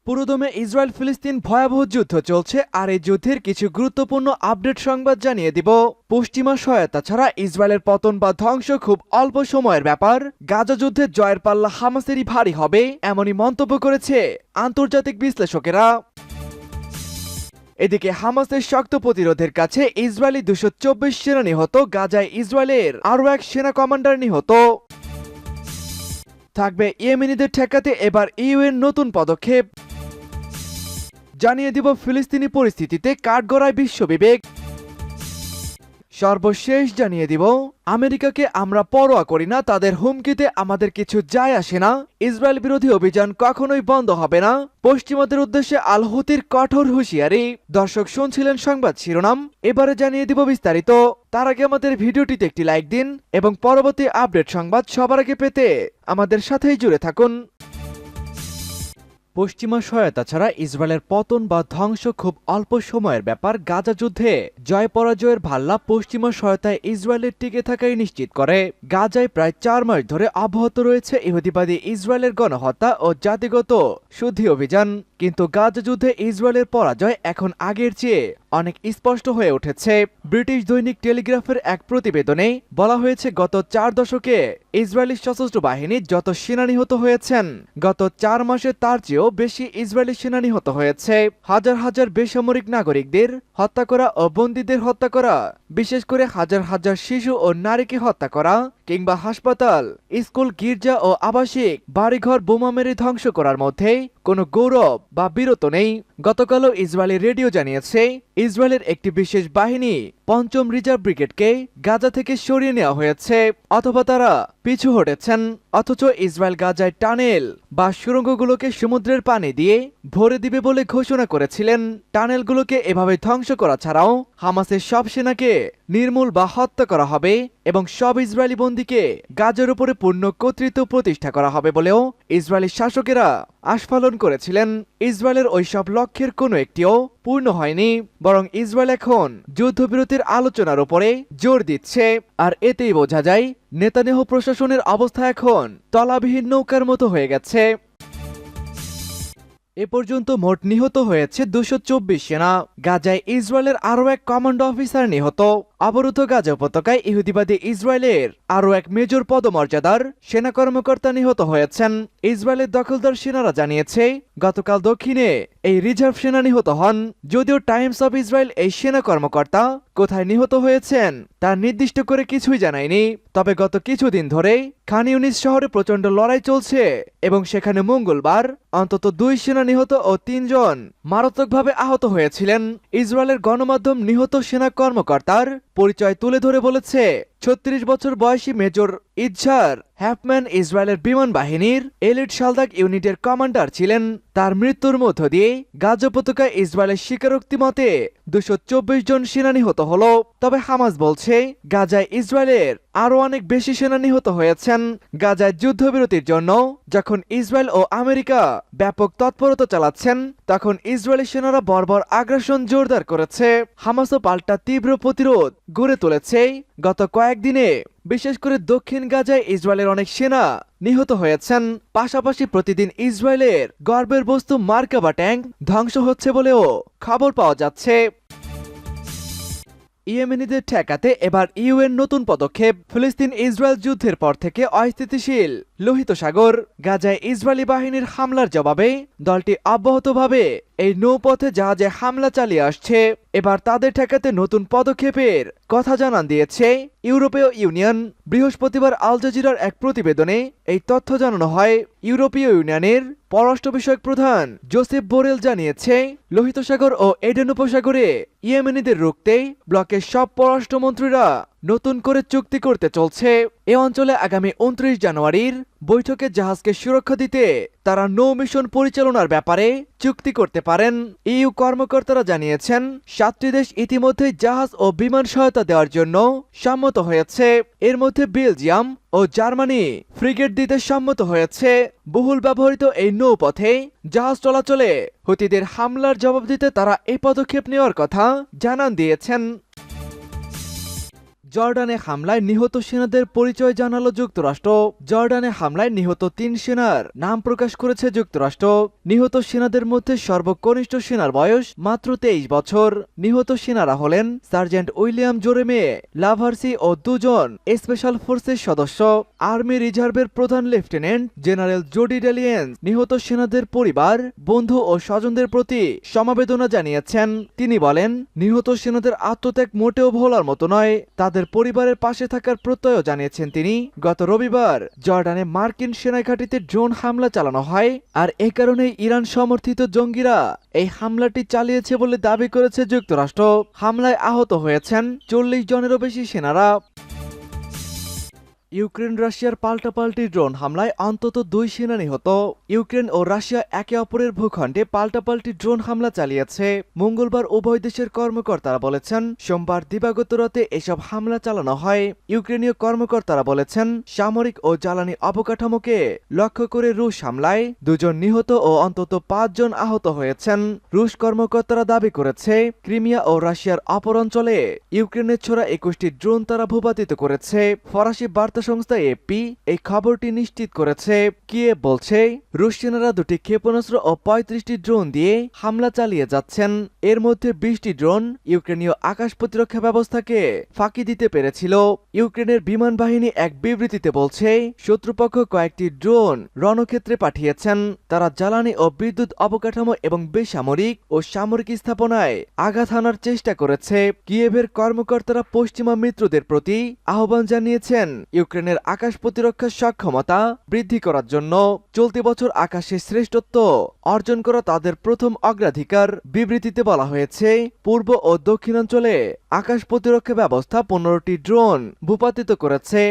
পুরোদমে ইসরায়েল ফিলিস্তিন ভয়াবহ যুদ্ধ চলছে, আর এই যুদ্ধের কিছু গুরুত্বপূর্ণ আপডেট সংবাদ জানিয়ে দিব। পশ্চিমা সহায়তা ছাড়া ইসরায়েলের পতন বা ধ্বংস খুব অল্প সময়ের ব্যাপার। গাজা যুদ্ধে জয়ের পাল্লা হামাসেরই ভারী হবে, এমনই মন্তব্য করেছে আন্তর্জাতিক বিশ্লেষকেরা। এদিকে হামাসের শক্ত প্রতিরোধের কাছে ইসরায়েলি 224 সেনা নিহত। গাজায় ইসরায়েলের আরও এক সেনা কমান্ডার নিহত। থাকবে ইয়েমেনিদের ঠেকাতে এবার ইউএন নতুন পদক্ষেপ। জানিয়ে দিব ফিলিস্তিনি পরিস্থিতিতে কাঠগড়ায় বিশ্ববিবেক। সর্বশেষ জানিয়ে দিব আমেরিকাকে আমরা পরোয়া করি না, তাদের হুমকিতে আমাদের কিছু যায় আসে না। ইসরায়েল বিরোধী অভিযান কখনোই বন্ধ হবে না, পশ্চিমাদের উদ্দেশ্যে আল হুতির কঠোর হুঁশিয়ারি। দর্শক, শুনছিলেন সংবাদ শিরোনাম, এবারে জানিয়ে দিব বিস্তারিত। তার আগে আমাদের ভিডিওটিতে একটি লাইক দিন এবং পরবর্তী আপডেট সংবাদ সবার আগে পেতে আমাদের সাথেই জুড়ে থাকুন। পশ্চিমা সহায়তা ছাড়া ইসরায়েলের পতন বা ধ্বংস খুব অল্প সময়ের ব্যাপার। গাজা যুদ্ধে জয় পরাজয়ের ভাল্লা পশ্চিমা সহায়তায় ইসরায়েলের টিকে থাকাই নিশ্চিত করে। গাজায় প্রায় 4 মাস ধরে অব্যাহত রয়েছে ইহুদিবাদী ইসরায়েলের গণহত্যা ও জাতিগত শুদ্ধি অভিযান। কিন্তু গাজা যুদ্ধে ইসরায়েলের পরাজয় এখন আগের চেয়ে অনেক স্পষ্ট হয়ে উঠেছে। ব্রিটিশ দৈনিক টেলিগ্রাফের এক প্রতিবেদনে বলা হয়েছে, গত 4 দশকে ইসরায়েলি সশস্ত্র বাহিনী যত সেনা নিহত হয়েছেন, গত 4 মাসে তার চেয়েও বেশি ইসরায়েলি সেনা নিহত হয়েছে। হাজার হাজার বেসামরিক নাগরিকদের হত্যা করা ও বন্দীদের হত্যা করা, বিশেষ করে হাজার হাজার শিশু ও নারীকে হত্যা করা, কিংবা হাসপাতাল, স্কুল, গির্জা ও আবাসিক বাড়িঘর বোমা মেরে ধ্বংস করার মধ্যে কোনো গৌরব বা বিরত নেই। গতকালও ইসরায়েলি রেডিও জানিয়েছে, ইসরায়েলের একটি বিশেষ বাহিনী 5ম রিজার্ভ ব্রিগেডকে গাজা থেকে সরিয়ে নেওয়া হয়েছে, অথবা তারা পিছু হটেছেন। অথচ ইসরায়েল গাজায় টানেল বা সুড়ঙ্গগুলোকে সমুদ্রের পানি দিয়ে ভরে দিবে বলে ঘোষণা করেছিলেন। টানেলগুলোকে এভাবে ধ্বংস করা ছাড়াও হামাসের সব সেনাকে নির্মূল বা হত্যা করা হবে এবং সব ইসরায়েলি বন্দীকে গাজার উপরে পূর্ণ কর্তৃত্ব প্রতিষ্ঠা করা হবে বলেও ইসরায়েলি শাসকেরা আস্ফালন করেছিলেন। ইসরায়েলের ওইসব লক্ষ্যের কোনো একটিও পূর্ণ হয়নি, বরং ইসরায়েল এখন যুদ্ধবিরতির আলোচনার উপরে জোর দিচ্ছে। আর এতেই বোঝা যায় নেতানিয়াহু প্রশাসনের অবস্থা এখন তলাবিহীন নৌকার মতো হয়ে গেছে। এ পর্যন্ত মোট নিহত হয়েছে 224 সেনা। গাজায় ইসরায়েলের আরও এক কমান্ডো অফিসার নিহত। অবরুদ্ধ গাজা উপত্যকায় ইহুদিবাদী ইসরায়েলের আরও এক মেজর পদমর্যাদার সেনা কর্মকর্তা নিহত হয়েছেন। ইসরায়েলের দখলদার সেনারা জানিয়েছে, গতকাল দক্ষিণে এই রিজার্ভ সেনা নিহত হন। যদিও টাইমস অফ ইসরায়েল এই সেনা কর্মকর্তা কোথায় নিহত হয়েছেন তা নির্দিষ্ট করে কিছুই জানায়নি। তবে গত কিছুদিন ধরেই খান ইউনিস শহরে প্রচণ্ড লড়াই চলছে এবং সেখানে মঙ্গলবার অন্তত 2 সেনা নিহত ও 3 জন মারাত্মকভাবে আহত হয়েছিলেন। ইসরায়েলের গণমাধ্যম নিহত সেনা কর্মকর্তার পরিচয় তুলে ধরে বলেছে, 36 বছর বয়সী মেজর ইজ্জার হ্যাফম্যান ইসরায়েলের বিমান বাহিনীর এলিট সালদাক ইউনিটের কমান্ডার ছিলেন। তার মৃত্যুর মধ্য দিয়ে গাজা উপত্যকায় ইসরায়েলের স্বীকারোক্তি মতে 224 জন সেনা নিহত হল। তবে হামাস বলছে, গাজায় ইসরায়েলের আরও অনেক বেশি সেনা নিহত হয়েছেন। গাজায় যুদ্ধবিরতির জন্য যখন ইসরায়েল ও আমেরিকা ব্যাপক তৎপরতা চালাচ্ছেন, তখন ইসরায়েলি সেনারা বর্বর আগ্রাসন জোরদার করেছে। হামাসও পাল্টা তীব্র প্রতিরোধ গড়ে তুলেছে। গত কয়েকদিনে বিশেষ করে দক্ষিণ গাজায় ইসরায়েলের অনেক সেনা নিহত হয়েছেন। পাশাপাশি প্রতিদিন ইসরায়েলের গর্বের বস্তু মার্কাভা ট্যাঙ্ক ধ্বংস হচ্ছে বলেও খবর পাওয়া যাচ্ছে। ইয়েমেনিদের ঠেকাতে এবার ইউএন নতুন পদক্ষেপ। ফিলিস্তিন ইসরায়েল যুদ্ধের পর থেকে অস্থিতিশীল লোহিত সাগর। গাজায় ইসরায়েলি বাহিনীর হামলার জবাবে দলটি অব্যাহতভাবে এই নৌপথে জাহাজে হামলা চালিয়ে আসছে। এবার তাদের ঠেকাতে নতুন পদক্ষেপের কথা জানান দিয়েছে ইউরোপীয় ইউনিয়ন। বৃহস্পতিবার আল জাজিরার এক প্রতিবেদনে এই তথ্য জানানো হয়। ইউরোপীয় ইউনিয়নের পররাষ্ট্র বিষয়ক প্রধান জোসেফ বোরেল জানিয়েছে, লোহিত সাগর ও এডেন উপসাগরে ইয়েমেনিদের রুখতে ব্লকের সব পররাষ্ট্রমন্ত্রীরা নতুন করে চুক্তি করতে চলছে। এ অঞ্চলে আগামী 29 জানুয়ারির বৈঠকে জাহাজকে সুরক্ষা দিতে তারা নৌ মিশন পরিচালনার ব্যাপারে চুক্তি করতে পারেন। ইইউ কর্মকর্তারা জানিয়েছেন, 7টি দেশ ইতিমধ্যেই জাহাজ ও বিমান সহায়তা দেওয়ার জন্য সম্মত হয়েছে। এর মধ্যে বেলজিয়াম ও জার্মানি ফ্রিগেট দিতে সম্মত হয়েছে। বহুল ব্যবহৃত এই নৌপথে জাহাজ চলাচলে হুতিদের হামলার জবাব দিতে তারা এই পদক্ষেপ নেওয়ার কথা জানান দিয়েছেন। জর্ডানে হামলায় নিহত সেনাদের পরিচয় জানালো যুক্তরাষ্ট্র। জর্ডানে হামলায় নিহত 3 সেনার নাম প্রকাশ করেছে যুক্তরাষ্ট্র। নিহত সেনাদের মধ্যে সর্বকনিষ্ঠ সেনার বয়স মাত্র 23 বছর। নিহত সেনারা হলেন সার্জেন্ট উইলিয়াম জোরেমে লাভার্সি ও 2 জন স্পেশাল ফোর্সের সদস্য। আর্মি রিজার্ভের প্রধান লেফটেন্যান্ট জেনারেল জোডি ডেলিয়েন্স নিহত সেনাদের পরিবার, বন্ধু ও স্বজনদের প্রতি সমবেদনা জানিয়েছেন। তিনি বলেন, নিহত সেনাদের আত্মত্যাগ মোটেও ভোলার মতো নয়, তাদের পরিবারের পাশে থাকার প্রত্যয় জানিয়েছেন তিনি। গত রবিবার জর্ডানে মার্কিন সেনা ঘাঁটিতে ড্রোন হামলা চালানো হয়, আর এ কারণেই ইরান সমর্থিত জঙ্গিরা এই হামলাটি চালিয়েছে বলে দাবি করেছে যুক্তরাষ্ট্র। হামলায় আহত হয়েছেন 40 জনেরও বেশি সেনারা। ইউক্রেন রাশিয়ার পাল্টাপাল্টি ড্রোন হামলায় অন্তত 2 সেনা নিহত। ইউক্রেন ও রাশিয়া একে অপরের ভূখণ্ডে পাল্টাপাল্টি ড্রোন হামলা চালিয়েছে। মঙ্গলবার উভয় দেশের কর্মকর্তারা বলেছেন, সোমবার দিবাগত রাতে এসব হামলা চালানো হয়। ইউক্রেনীয় কর্মকর্তারা বলেছেন, সামরিক ও জ্বালানি অবকাঠামোকে লক্ষ্য করে রুশ হামলায় 2 জন নিহত ও অন্তত 5 জন আহত হয়েছেন। রুশ কর্মকর্তারা দাবি করেছে, ক্রিমিয়া ও রাশিয়ার অপর অঞ্চলে ইউক্রেনের ছোড়া 21টি ড্রোন তারা ভূপাতিত করেছে। ফরাসি বার্তা সংস্থা এপি এই খবরটি নিশ্চিত করেছে। কিয়েভ বলছে, রুশ সেনারা 2টি ক্ষেপণাস্ত্র ও 35টি ড্রোন দিয়ে হামলা চালিয়ে যাচ্ছেন। এর মধ্যে 20টি ড্রোন ইউক্রেনীয় আকাশ প্রতিরক্ষা ব্যবস্থাকে ফাঁকি দিতে পেরেছিল। ইউক্রেনের বিমান বাহিনী এক বিবৃতিতে বলছে, শত্রুপক্ষ কয়েকটি ড্রোন রণক্ষেত্রে পাঠিয়েছেন। তারা জ্বালানি ও বিদ্যুৎ অবকাঠামো এবং বেসামরিক ও সামরিক স্থাপনায় আঘাত হানার চেষ্টা করেছে। কিয়েভের কর্মকর্তারা পশ্চিমা মিত্রদের প্রতি আহ্বান জানিয়েছেন ইউক্রেনের আকাশ প্রতিরক্ষার সক্ষমতা বৃদ্ধি করার জন্য। চলতি বছর আকাশে শ্রেষ্ঠত্ব অর্জন করা তাদের প্রথম অগ্রাধিকার। বিবৃতিতে বলা হয়েছে, পূর্ব ও দক্ষিণাঞ্চলে আকাশ প্রতিরক্ষা ব্যবস্থা 15টি ড্রোন ভূপাতিত করেছে।